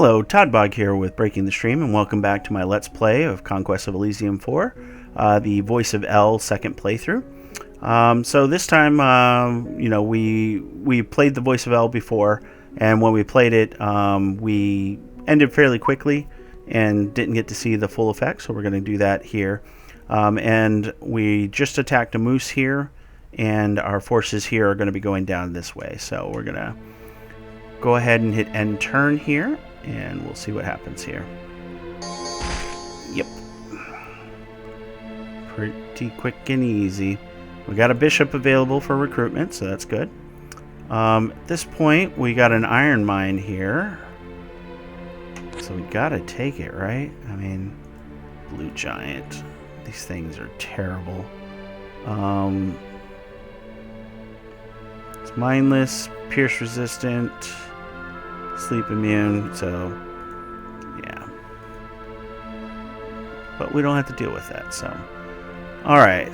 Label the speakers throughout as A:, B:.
A: Hello, Toddbog here with Breaking the Stream, and welcome back to my Let's Play of Conquest of Elysium 4, the Voice of L second playthrough. So this time, we played the Voice of L before, and when we played it, we ended fairly quickly and didn't get to see the full effect, so we're going to do that here. And we just attacked a moose here, and our forces here are going to be going down this way, so we're going to go ahead and hit end turn here, and we'll see what happens here. Yep. Pretty quick and easy. We got a bishop available for recruitment, so that's good. At this point, we got an iron mine here. So we gotta take it, right? I mean, blue giant. These things are terrible. It's mindless, pierce resistant, sleep immune, so yeah. But we don't have to deal with that, so. Alright,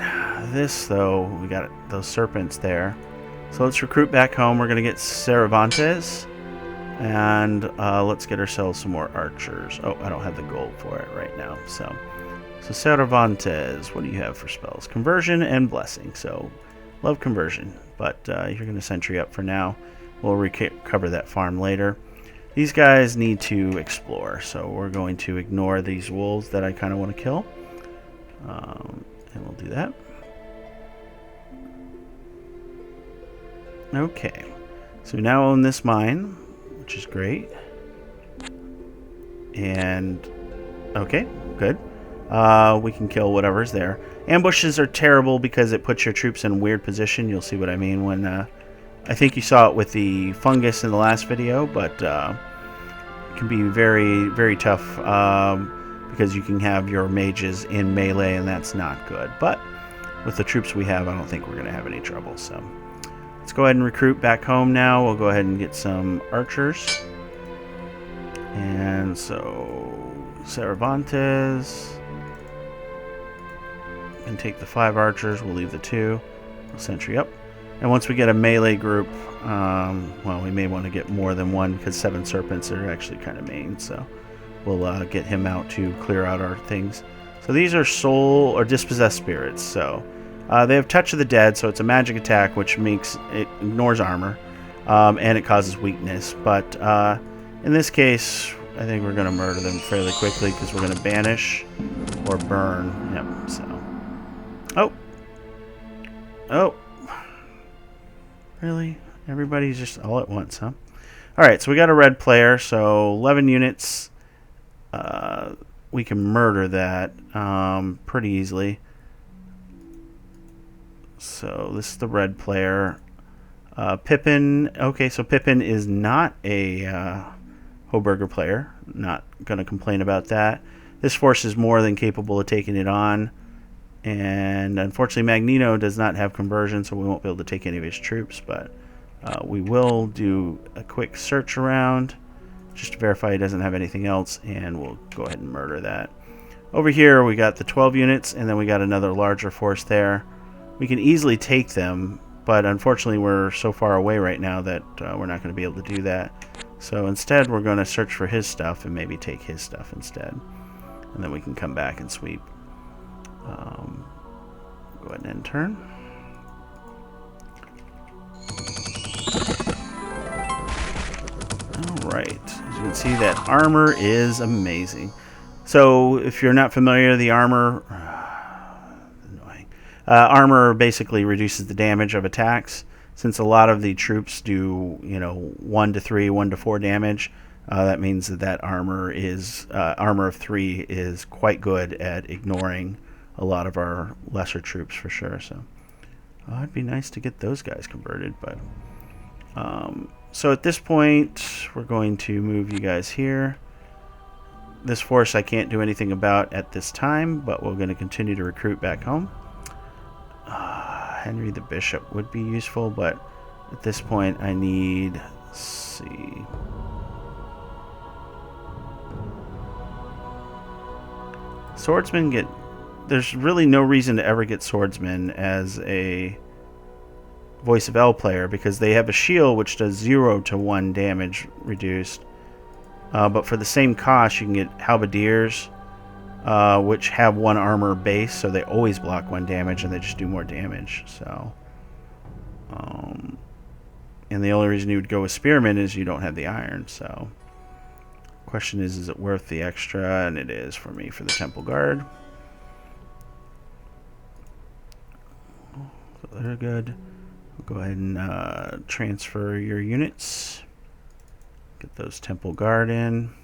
A: this though, we got those serpents there. So let's recruit back home. We're going to get Cervantes, and let's get ourselves some more archers. Oh, I don't have the gold for it right now, so Cervantes, what do you have for spells? Conversion and blessing, so love conversion, but you're going to sentry up for now. We'll recover that farm later. These guys need to explore, so we're going to ignore these wolves that I kind of want to kill. And we'll do that. Okay, so we now own this mine, which is great. And, okay, good. We can kill whatever's there. Ambushes are terrible because it puts your troops in a weird position. You'll see what I mean when... I think you saw it with the fungus in the last video, but it can be very, very tough because you can have your mages in melee, and that's not good. But with the troops we have, I don't think we're going to have any trouble. So let's go ahead and recruit back home now. We'll go ahead and get some archers. And so Cervantes. And take the 5 archers. We'll leave the 2. We'll sentry up. And once we get a melee group, well, we may want to get more than one because 7 serpents are actually kind of main. So we'll get him out to clear out our things. So these are soul or dispossessed spirits. So they have touch of the dead, so it's a magic attack, which makes it ignores armor, and it causes weakness. But in this case, I think we're going to murder them fairly quickly because we're going to banish or burn. Yep. So, oh. Really? Everybody's just all at once, huh? Alright, so we got a red player, so 11 units. We can murder that pretty easily. So this is the red player. Pippin. Okay, so Pippin is not a Hoburger player. Not going to complain about that. This force is more than capable of taking it on. And unfortunately Magneto does not have conversion, so we won't be able to take any of his troops, but we will do a quick search around just to verify he doesn't have anything else, and we'll go ahead and murder that. Over here we got the 12 units, and then we got another larger force there. We can easily take them, but unfortunately we're so far away right now that we're not going to be able to do that. So instead we're going to search for his stuff and maybe take his stuff instead, and then we can come back and sweep. Go ahead and end turn. Alright, as you can see, that armor is amazing. So if you're not familiar, the armor armor basically reduces the damage of attacks. Since a lot of the troops do 1 to 3, 1 to 4 damage, that means that armor is armor of 3 is quite good at ignoring a lot of our lesser troops for sure. So it'd be nice to get those guys converted, but so at this point we're going to move you guys here. This force I can't do anything about at this time, but we're going to continue to recruit back home. Henry the Bishop would be useful, but at this point I need, let's see, swordsmen get... There's really no reason to ever get swordsmen as a Voice of L player because they have a shield which does 0 to 1 damage reduced, But for the same cost, you can get halberdiers, which have 1 armor base, so they always block 1 damage, and they just do more damage. So, and the only reason you would go with spearmen is you don't have the iron. So, question is it worth the extra? And it is for me for the temple guard. So they're good. We'll go ahead and transfer your units. Get those temple guard in.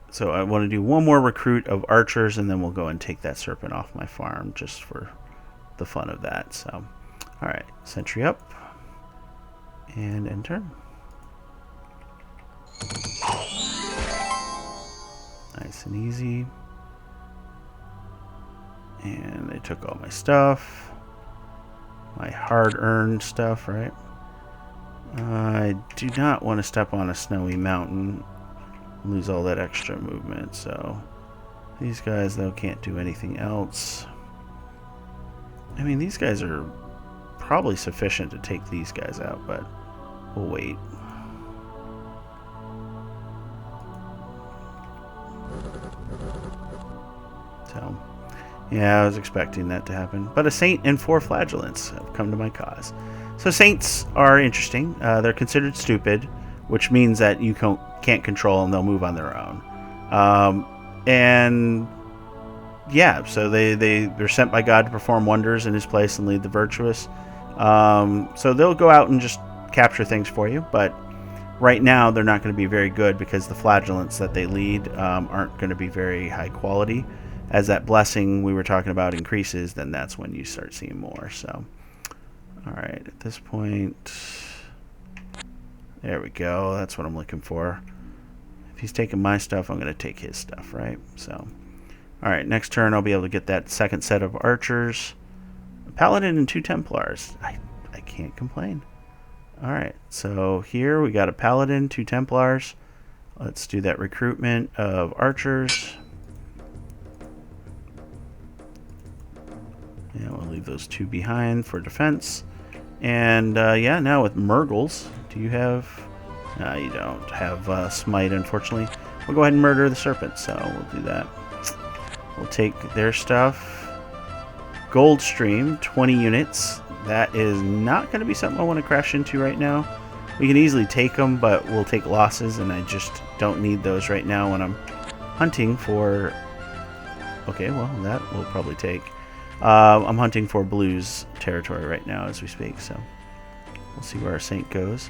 A: So I want to do 1 more recruit of archers, and then we'll go and take that serpent off my farm just for the fun of that. So, all right, sentry up and end turn. Nice and easy. And they took all my stuff, my hard-earned stuff, right? I do not want to step on a snowy mountain. Lose all that extra movement, so these guys though can't do anything else. I mean, these guys are probably sufficient to take these guys out, but we'll wait. So yeah, I was expecting that to happen, but a saint and 4 flagellants have come to my cause. So saints are interesting. They're considered stupid, which means that you can't control them. They'll move on their own. And yeah, so they're sent by God to perform wonders in his place and lead the virtuous. So they'll go out and just capture things for you, but right now they're not going to be very good because the flagellants that they lead aren't going to be very high quality. As that blessing we were talking about increases, then that's when you start seeing more. So, all right, at this point, there we go. That's what I'm looking for. If he's taking my stuff, I'm going to take his stuff, right? So, all right, next turn I'll be able to get that second set of archers, a paladin and 2 templars. I can't complain. All right, so here we got a paladin, 2 templars. Let's do that recruitment of archers. Yeah, we'll leave those 2 behind for defense. And yeah, now with Murgles, do you have... you don't have Smite, unfortunately. We'll go ahead and murder the serpent, so we'll do that. We'll take their stuff. Goldstream, 20 units. That is not going to be something I want to crash into right now. We can easily take them, but we'll take losses, and I just don't need those right now when I'm hunting for... Okay, well, that we'll probably take. I'm hunting for Blues territory right now as we speak, so we'll see where our Saint goes.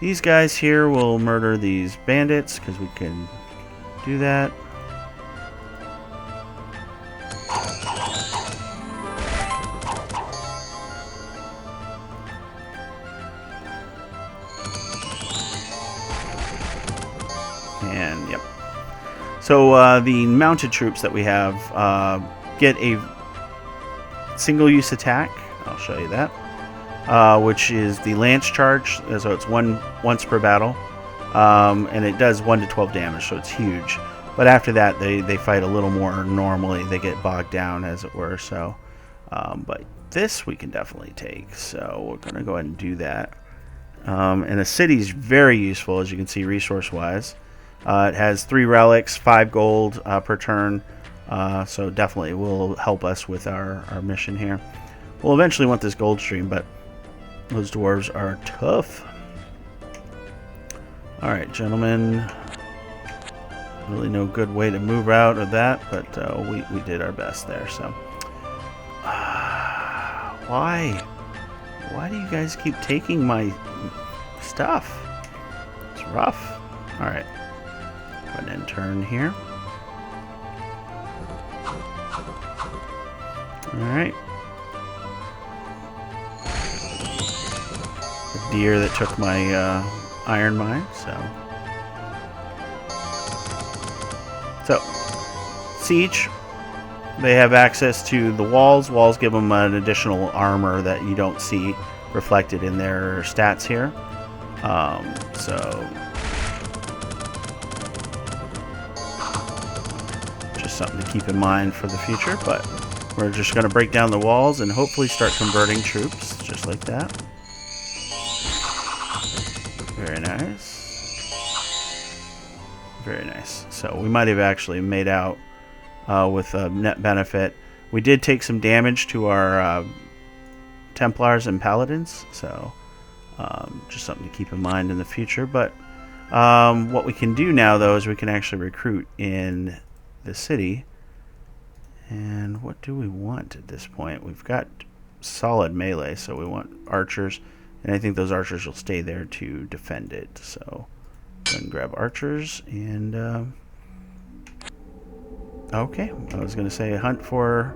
A: These guys here will murder these bandits because we can do that. And yep. So the mounted troops that we have get a single-use attack. I'll show you that. Which is the lance charge, so it's once per battle, and it does 1 to 12 damage, so it's huge. But after that, they fight a little more normally. They get bogged down, as it were. So, but this we can definitely take. So we're gonna go ahead and do that. And a city's very useful, as you can see, resource-wise. It has 3 relics, 5 gold per turn. So definitely will help us with our mission here. We'll eventually want this gold stream, but those dwarves are tough. Alright, gentlemen. Really no good way to move out of that, but we did our best there. So, why? Why do you guys keep taking my stuff? It's rough. Alright. Go ahead and turn here. Alright. The deer that took my iron mine, So, siege. They have access to the walls. Walls give them an additional armor that you don't see reflected in their stats here. So, just something to keep in mind for the future, but we're just going to break down the walls and hopefully start converting troops, just like that. Very nice. Very nice. So we might have actually made out with a net benefit. We did take some damage to our Templars and Paladins, so just something to keep in mind in the future. But what we can do now, though, is we can actually recruit in the city. And what do we want at this point? We've got solid melee, so we want archers, and I think those archers will stay there to defend it. So go ahead and grab archers, and okay, I was going to say hunt for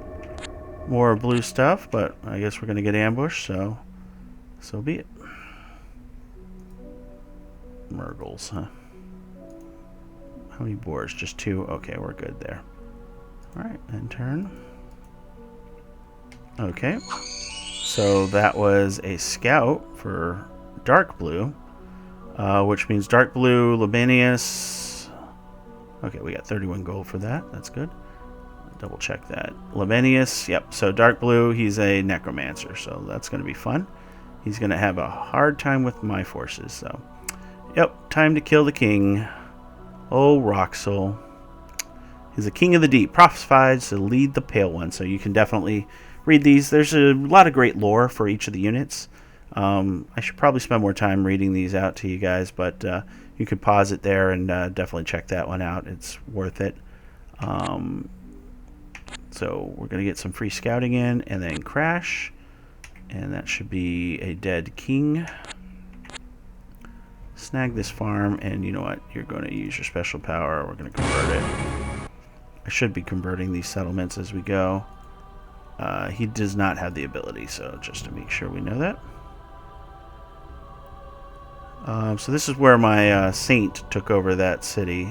A: more blue stuff, but I guess we're going to get ambushed, so be it. Murgles, huh? How many boars? Just 2? Okay, we're good there. Alright, and turn. Okay. So that was a scout for dark blue, which means dark blue, Libanius. Okay, we got 31 gold for that. That's good. Double check that. Libanius, yep. So dark blue, he's a necromancer, so that's going to be fun. He's going to have a hard time with my forces, so. Yep, time to kill the king. Oh, Roxel. He's the king of the deep, prophesied to lead the pale one, so you can definitely read these. There's a lot of great lore for each of the units. I should probably spend more time reading these out to you guys, but you could pause it there and definitely check that one out. It's worth it. So we're going to get some free scouting in, and then crash, and that should be a dead king. Snag this farm, and you know what? You're going to use your special power. We're going to convert it. I should be converting these settlements as we go. He does not have the ability, so just to make sure we know that. So this is where my saint took over that city.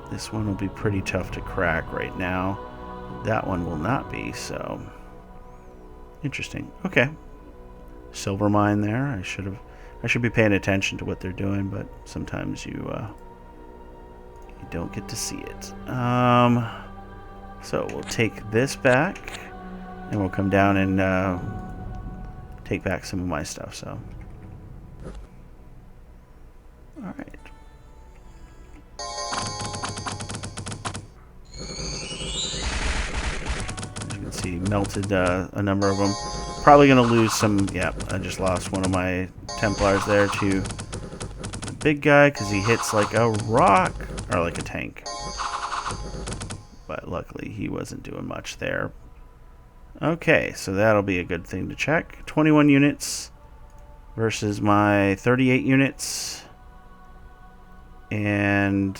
A: This one will be pretty tough to crack right now. That one will not be, so interesting. Okay. Silver mine there. I should be paying attention to what they're doing, but sometimes you don't get to see it. So we'll take this back, and we'll come down and take back some of my stuff. So, all right. As you can see, melted a number of them. Probably going to lose some. Yeah, I just lost one of my Templars there to the big guy because he hits like a rock or like a tank. But luckily he wasn't doing much there. Okay, so that'll be a good thing to check. 21 units versus my 38 units. And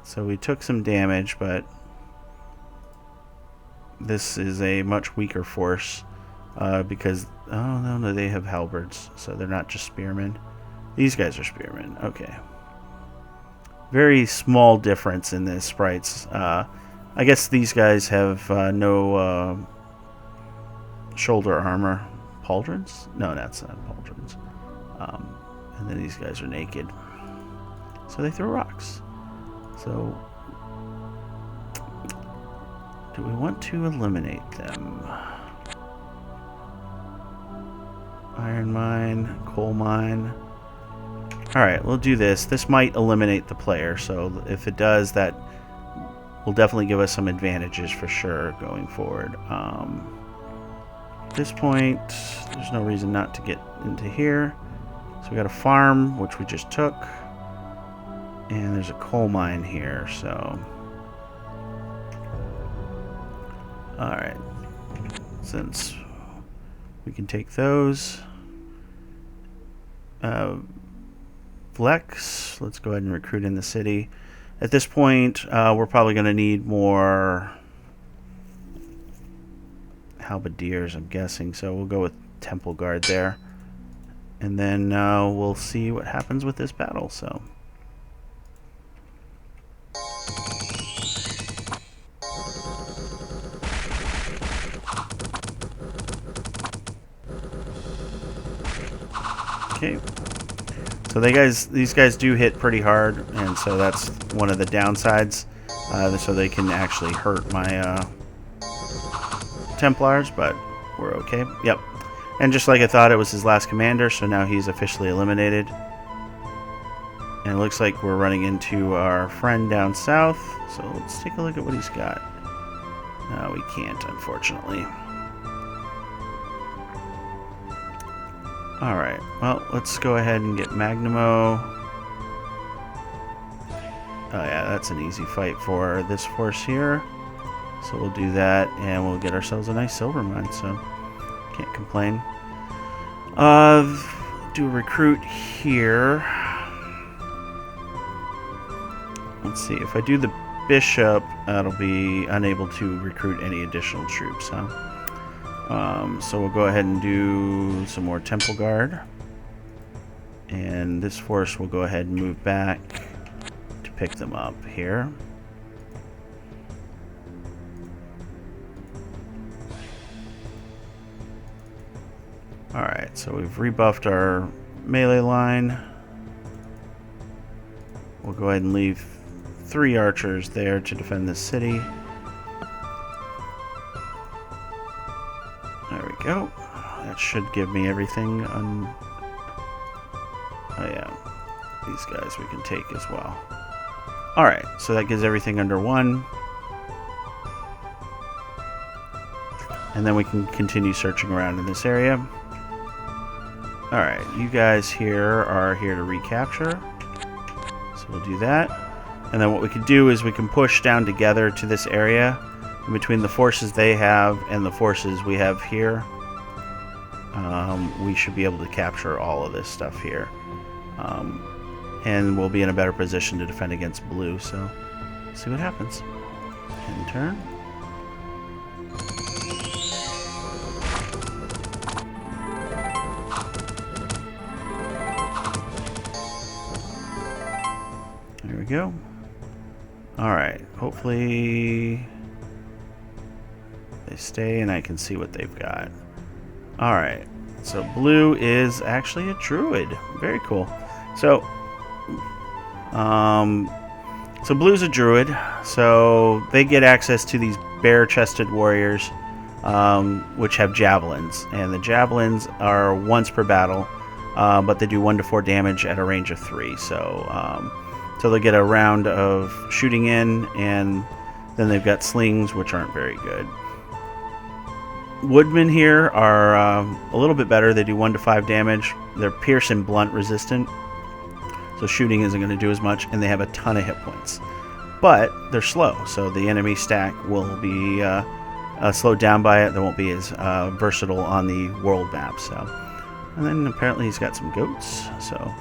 A: so we took some damage, but this is a much weaker force because, oh no, they have halberds, so they're not just spearmen. These guys are spearmen. Okay. Very small difference in the sprites. I guess these guys have no shoulder armor. Pauldrons? No, that's not pauldrons. And then these guys are naked. So they throw rocks. So do we want to eliminate them? Iron mine, coal mine. Alright, we'll do this. This might eliminate the player, so if it does, that will definitely give us some advantages for sure going forward. At this point, there's no reason not to get into here. So we got a farm, which we just took. And there's a coal mine here, so... Alright. Since we can take those... Flex, let's go ahead and recruit in the city. At this point, we're probably going to need more halberdiers, I'm guessing, so we'll go with Temple Guard there. And then we'll see what happens with this battle, so... Okay. So these guys do hit pretty hard, and so that's one of the downsides. So they can actually hurt my Templars, but we're okay. Yep. And just like I thought, it was his last commander, so now he's officially eliminated. And it looks like we're running into our friend down south, so let's take a look at what he's got. No, we can't, unfortunately. Alright, well, let's go ahead and get Magnimo. Oh yeah, that's an easy fight for this force here. So we'll do that, and we'll get ourselves a nice silver mine, so can't complain. Do a recruit here. Let's see, if I do the bishop, that'll be unable to recruit any additional troops, huh? So we'll go ahead and do some more temple guard. And this force will go ahead and move back to pick them up here. Alright, so we've rebuffed our melee line. We'll go ahead and leave 3 archers there to defend this city. There we go. That should give me everything on... Oh yeah, these guys we can take as well. Alright, so that gives everything under 1. And then we can continue searching around in this area. Alright, you guys here are here to recapture. So we'll do that. And then what we can do is we can push down together to this area. In between the forces they have and the forces we have here, we should be able to capture all of this stuff here. And we'll be in a better position to defend against blue, so let's see what happens. End turn. There we go. Alright, hopefully they stay and I can see what they've got. Alright, so blue is actually a druid. Very cool. So blue's a druid, so they get access to these bare-chested warriors, which have javelins. And the javelins are once per battle, but they do 1 to 4 damage at a range of 3. So they'll get a round of shooting in, and then they've got slings, which aren't very good. Woodmen here are a little bit better. They do 1 to 5 damage. They're pierce and blunt resistant, so shooting isn't going to do as much, and they have a ton of hit points. But they're slow, so the enemy stack will be slowed down by it. They won't be as versatile on the world map. So, and then apparently he's got some goats. So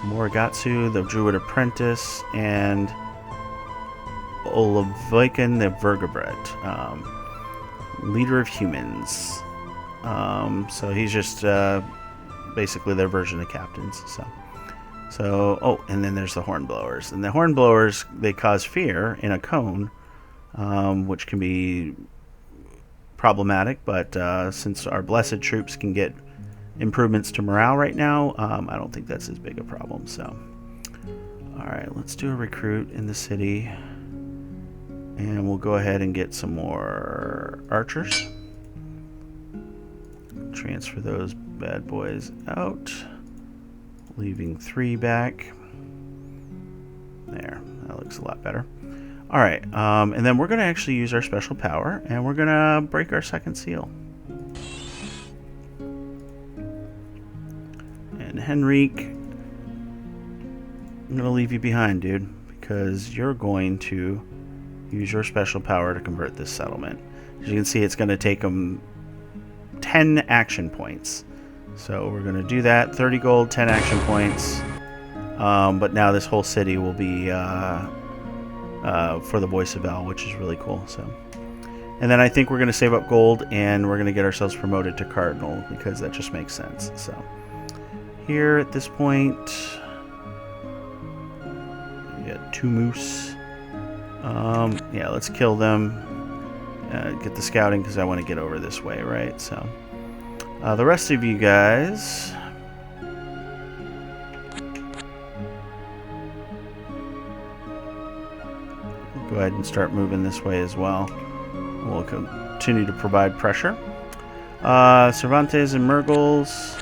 A: Morigatsu, the Druid Apprentice, and Olaviken, the Vertebrate, leader of humans. So he's just basically their version of captains. So, oh, and then there's the Hornblowers. And the Hornblowers, they cause fear in a cone, which can be problematic, but since our blessed troops can get improvements to morale right now, I don't think that's as big a problem. So, alright, let's do a recruit in the city. And we'll go ahead and get some more archers. Transfer those bad boys out. Leaving 3 back. There, that looks a lot better. Alright, and then we're going to actually use our special power, and we're going to break our second seal. And Henrique, I'm going to leave you behind, dude, because you're going to use your special power to convert this settlement. As you can see, it's going to take them 10 action points. So we're going to do that. 30 gold, 10 action points. But now this whole city will be for the Voice of El, which is really cool. So, and then I think we're going to save up gold, and we're going to get ourselves promoted to Cardinal, because that just makes sense. So here at this point, we got 2 moose. Yeah, let's kill them. Get the scouting, because I want to get over this way, right? So the rest of you guys, go ahead and start moving this way as well. We'll continue to provide pressure. Cervantes and Murgles.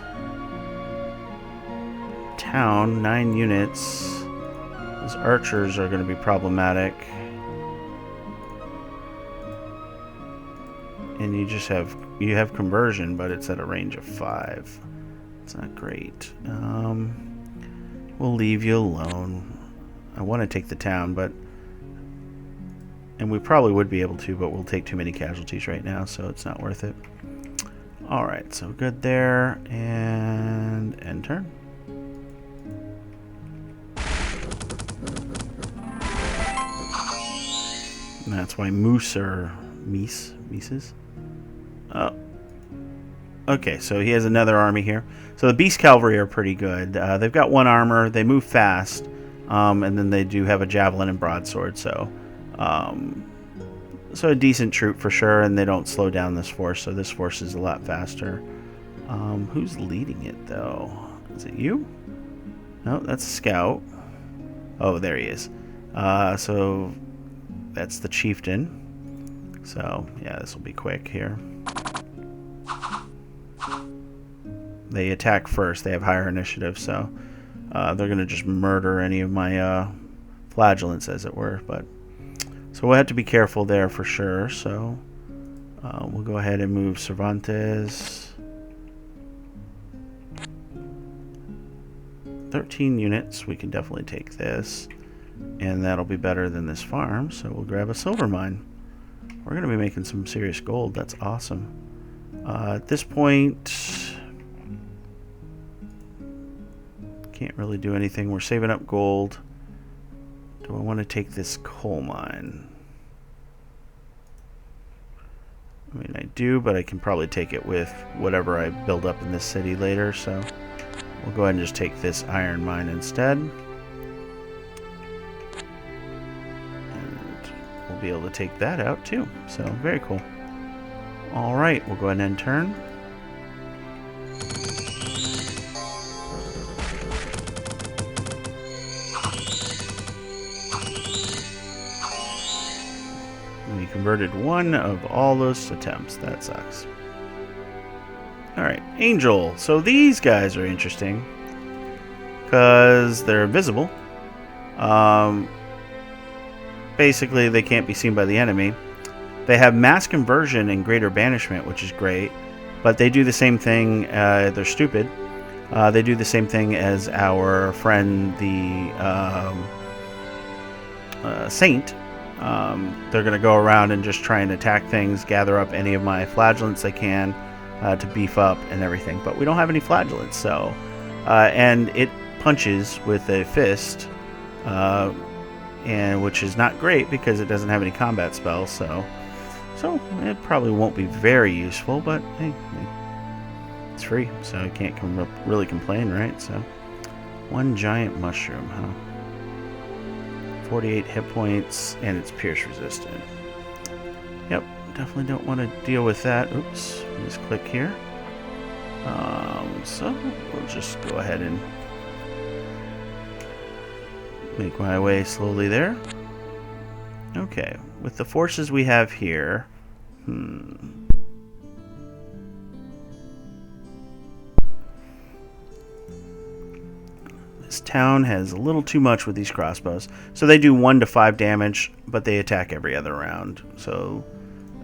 A: Town, 9 units. Those archers are going to be problematic. And you have conversion, but it's at a range of 5. It's not great. We'll leave you alone. I want to take the town, and we probably would be able to, but we'll take too many casualties right now, so it's not worth it. Alright, so good there, and end turn. And that's why moose are Mises. Oh. Okay, so he has another army here. So the Beast Cavalry are pretty good. They've got 1 armor, they move fast, and then they do have a javelin and broadsword, so a decent troop for sure, and they don't slow down this force, so this force is a lot faster. Who's leading it, though? Is it you? No, that's a scout. Oh, there he is. So that's the chieftain. So, yeah, this will be quick here. They attack first. They have higher initiative, so they're going to just murder any of my flagellants, as it were. But so we'll have to be careful there for sure. So we'll go ahead and move Cervantes. 13 units. We can definitely take this. And that'll be better than this farm. So we'll grab a silver mine. We're going to be making some serious gold. That's awesome. At this point, can't really do anything. We're saving up gold. Do I want to take this coal mine? I mean, I do, but I can probably take it with whatever I build up in this city later. So we'll go ahead and just take this iron mine instead. We'll be able to take that out too. So very cool. Alright, we'll go ahead and end turn. We converted 1 of all those attempts. That sucks. Alright, Angel. So these guys are interesting because they're invisible. Basically, they can't be seen by the enemy. They have mass conversion and greater banishment, which is great, but they do the same thing. They're stupid. They do the same thing as our friend, the Saint. They're going to go around and just try and attack things, gather up any of my flagellants they can to beef up and everything. But we don't have any flagellants, so and it punches with a fist. And which is not great because it doesn't have any combat spells, so it probably won't be very useful, but hey, it's free, so I can't really complain, right? So 1 giant mushroom, huh? 48 hit points, and it's pierce resistant. Yep, definitely don't want to deal with that. Oops, just click here. So we'll just go ahead and make my way slowly there. Okay, with the forces we have here, this town has a little too much with these crossbows. So they do 1 to 5 damage, but they attack every other round. So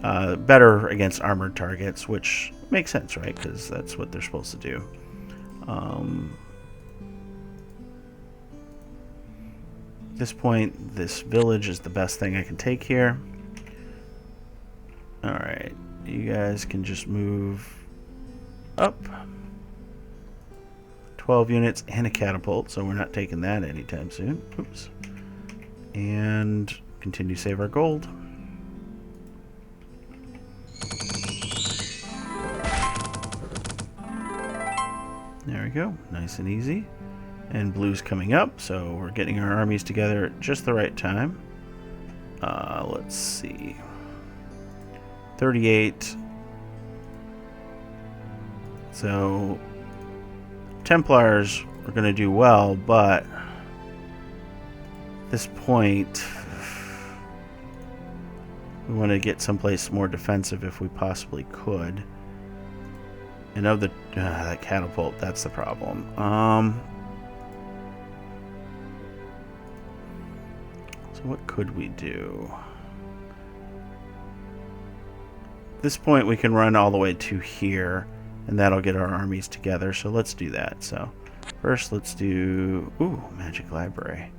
A: better against armored targets, which makes sense, right? Because that's what they're supposed to do. At this point, this village is the best thing I can take here. Alright, you guys can just move up. 12 units and a catapult, so we're not taking that anytime soon. Oops. And continue to save our gold. There we go, nice and easy. And blue's coming up, so we're getting our armies together at just the right time. Let's see. 38. So Templars are going to do well, but at this point we want to get someplace more defensive if we possibly could. And of the that catapult, that's the problem. So what could we do? At this point, we can run all the way to here, and that'll get our armies together. So let's do that. So first, let's do magic library.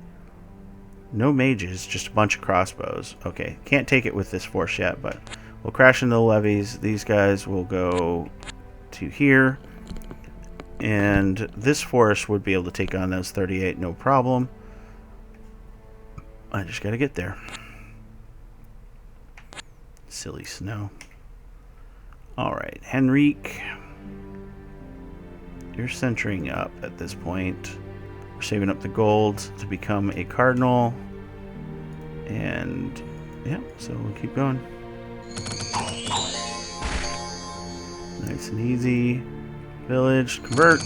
A: No mages, just a bunch of crossbows. Okay, can't take it with this force yet, but we'll crash into the levies. These guys will go to here, and this force would be able to take on those 38, no problem. I just gotta get there. Silly snow. Alright, Henrique. You're centering up at this point. We're saving up the gold to become a cardinal. And yeah, so we'll keep going. Nice and easy. Village, convert.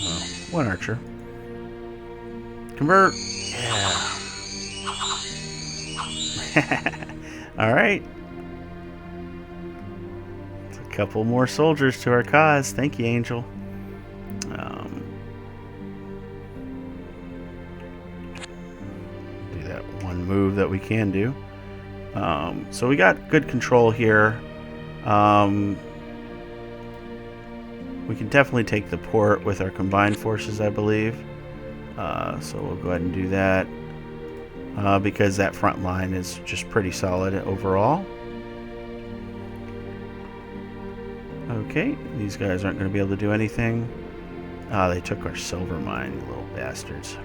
A: Oh, one archer. Convert. Yeah. Alright. A couple more soldiers to our cause. Thank you, Angel. Do that one move that we can do. So we got good control here. We can definitely take the port with our combined forces, I believe. So we'll go ahead and do that. Because that front line is just pretty solid overall. Okay, these guys aren't going to be able to do anything. They took our silver mine, little bastards.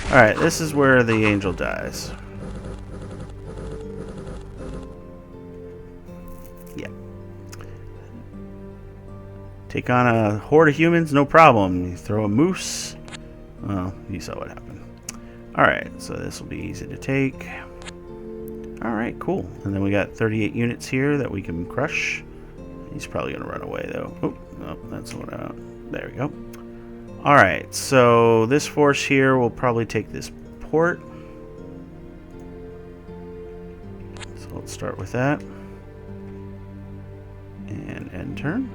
A: Alright, this is where the angel dies. Yeah. Take on a horde of humans, no problem. You throw a moose. Well, you saw what happened. Alright, so this will be easy to take. Alright, cool. And then we got 38 units here that we can crush. He's probably going to run away, though. Oh, no, that's what I... There we go. Alright, so this force here will probably take this port. So let's start with that. And end turn.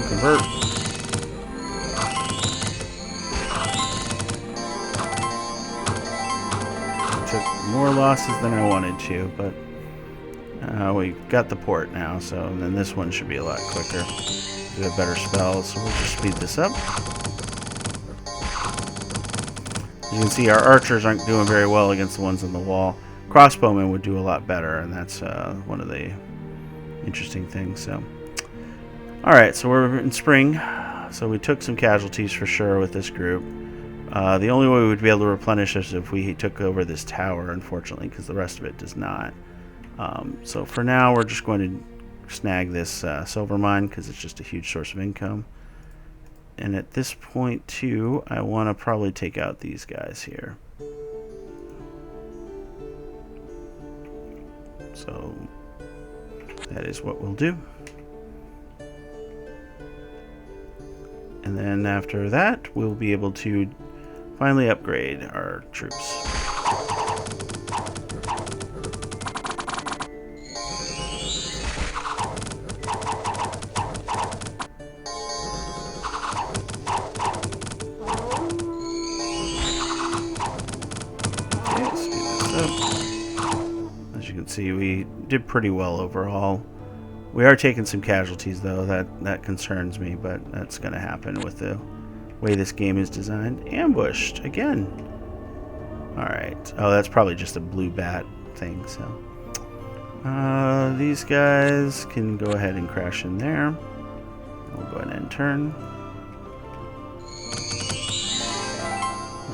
A: Convert. I took more losses than I wanted to, but we got the port now, so then this one should be a lot quicker. We have better spells, so we'll just speed this up. As you can see, our archers aren't doing very well against the ones on the wall. Crossbowmen would do a lot better, and that's one of the interesting things. So. Alright, so we're in spring, so we took some casualties for sure with this group. The only way we'd be able to replenish is if we took over this tower, unfortunately, because the rest of it does not. So for now, we're just going to snag this silver mine, because it's just a huge source of income. And at this point, too, I want to probably take out these guys here. So that is what we'll do. And then after that, we'll be able to finally upgrade our troops. Okay, speed this up. As you can see, we did pretty well overall. We are taking some casualties, though. That concerns me, but that's going to happen with the way this game is designed. Ambushed again. Alright. Oh, that's probably just a blue bat thing, so. These guys can go ahead and crash in there. We'll go ahead and turn.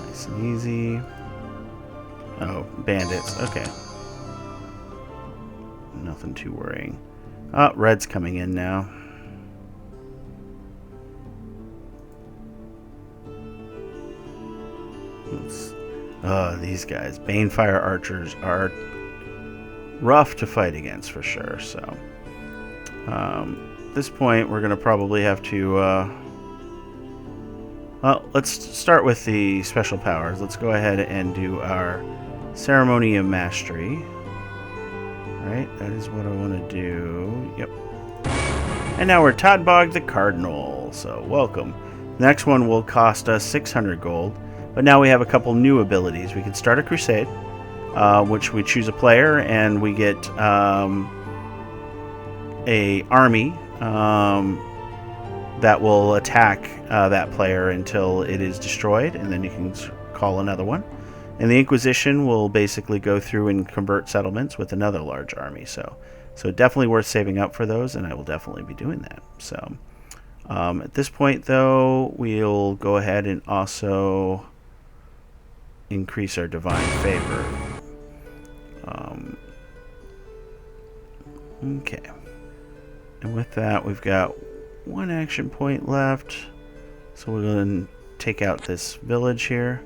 A: Nice and easy. Oh, bandits. Okay. Nothing too worrying. Oh, red's coming in now. These guys. Banefire archers are rough to fight against for sure. So at this point, we're going to probably have to... well, let's start with the special powers. Let's go ahead and do our Ceremony of Mastery. Alright, that is what I want to do. Yep. And now we're Todbog the Cardinal. So, welcome. The next one will cost us 600 gold. But now we have a couple new abilities. We can start a crusade, which we choose a player, and we get a army that will attack that player until it is destroyed, and then you can call another one. And the Inquisition will basically go through and convert settlements with another large army. So definitely worth saving up for those, and I will definitely be doing that. So at this point, though, we'll go ahead and also increase our divine favor. Okay. And with that, we've got one action point left. So we're going to take out this village here.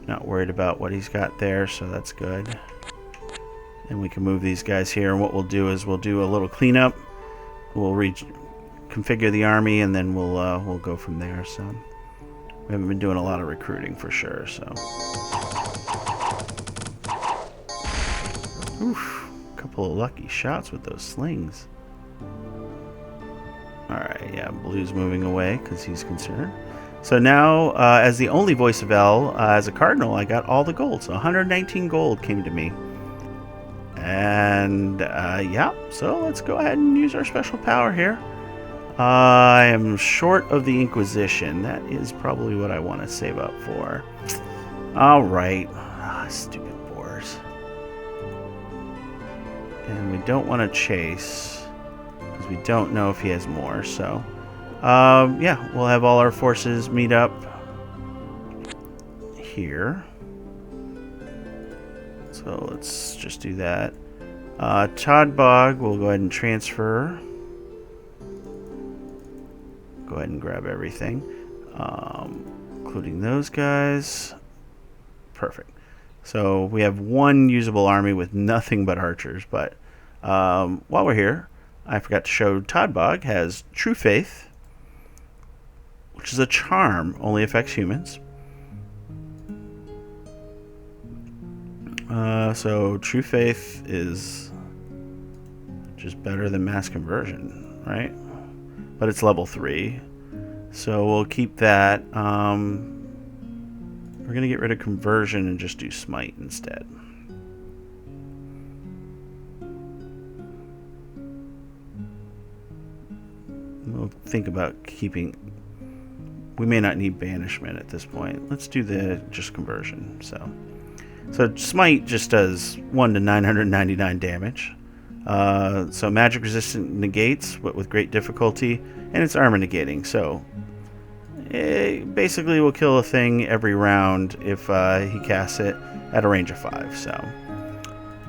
A: Not worried about what he's got there, so that's good. And we can move these guys here. And what we'll do is we'll do a little cleanup. We'll configure the army, and then we'll go from there. So we haven't been doing a lot of recruiting for sure. So, oof, a couple of lucky shots with those slings. All right, yeah, Blue's moving away because he's concerned. So now, as the only voice of El, as a cardinal, I got all the gold. So 119 gold came to me. And, yeah, so let's go ahead and use our special power here. I am short of the Inquisition. That is probably what I want to save up for. All right. Stupid boars. And we don't want to chase, because we don't know if he has more. So, yeah, we'll have all our forces meet up here. So let's just do that. Todbog, we'll go ahead and transfer. Go ahead and grab everything, including those guys. Perfect. So we have one usable army with nothing but archers. But while we're here, I forgot to show Todbog has True Faith, which is a charm, only affects humans. So True Faith is just better than Mass Conversion, right? But it's level 3. So we'll keep that. We're going to get rid of Conversion and just do Smite instead. We'll think about keeping... We may not need Banishment at this point. Let's do the just Conversion. So Smite just does 1 to 999 damage. So magic resistant negates, but with great difficulty, and it's armor negating. So it basically will kill a thing every round if he casts it at a range of 5. So,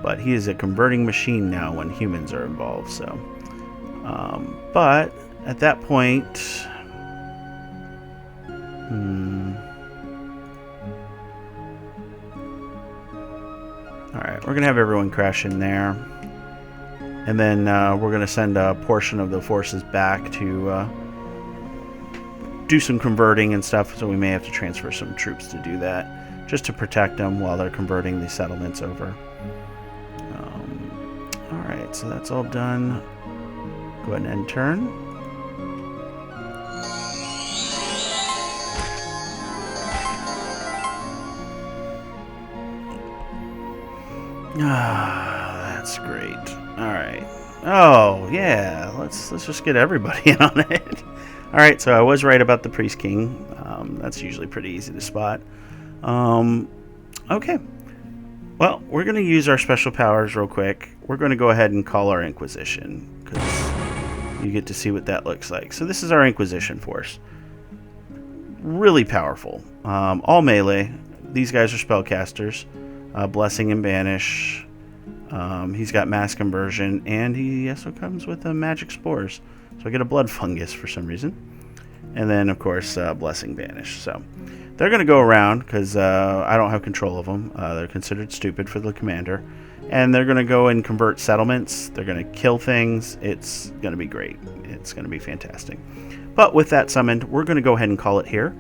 A: but he is a converting machine now when humans are involved. So, but at that point, all right, we're gonna have everyone crash in there. And then we're going to send a portion of the forces back to do some converting and stuff. So we may have to transfer some troops to do that, just to protect them while they're converting the settlements over. Alright, so that's all done. Go ahead and end turn. That's great. Alright. Oh, yeah. Let's just get everybody in on it. Alright, so I was right about the Priest King. That's usually pretty easy to spot. Okay. Well, we're going to use our special powers real quick. We're going to go ahead and call our Inquisition, because you get to see what that looks like. So this is our Inquisition force. Really powerful. All melee. These guys are spellcasters. Blessing and Banish. He's got Mass Conversion, and he also comes with magic spores. So I get a blood fungus for some reason. and then of course Blessing Banish. So they're going to go around because I don't have control of them. They're considered stupid for the commander, and they're going to go and convert settlements. They're going to kill things. It's going to be great. It's going to be fantastic. But with that summoned, we're going to go ahead and call it here.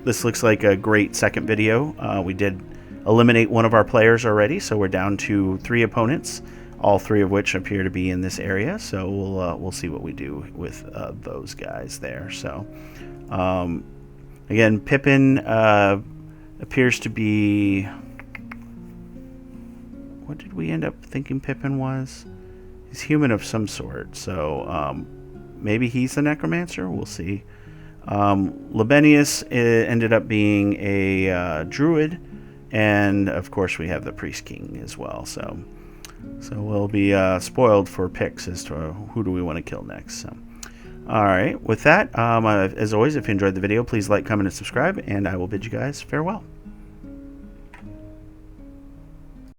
A: This looks like a great second video. We did eliminate one of our players already, so we're down to 3 opponents, all 3 of which appear to be in this area. So we'll see what we do with those guys there. So again, Pippin appears to be... What did we end up thinking Pippin was? He's human of some sort, so maybe he's the Necromancer? We'll see. Libenius ended up being a druid, and of course we have the Priest King as well, so we'll be spoiled for picks as to who do we want to kill next. So, alright, with that, as always, if you enjoyed the video, please like, comment, and subscribe, and I will bid you guys farewell.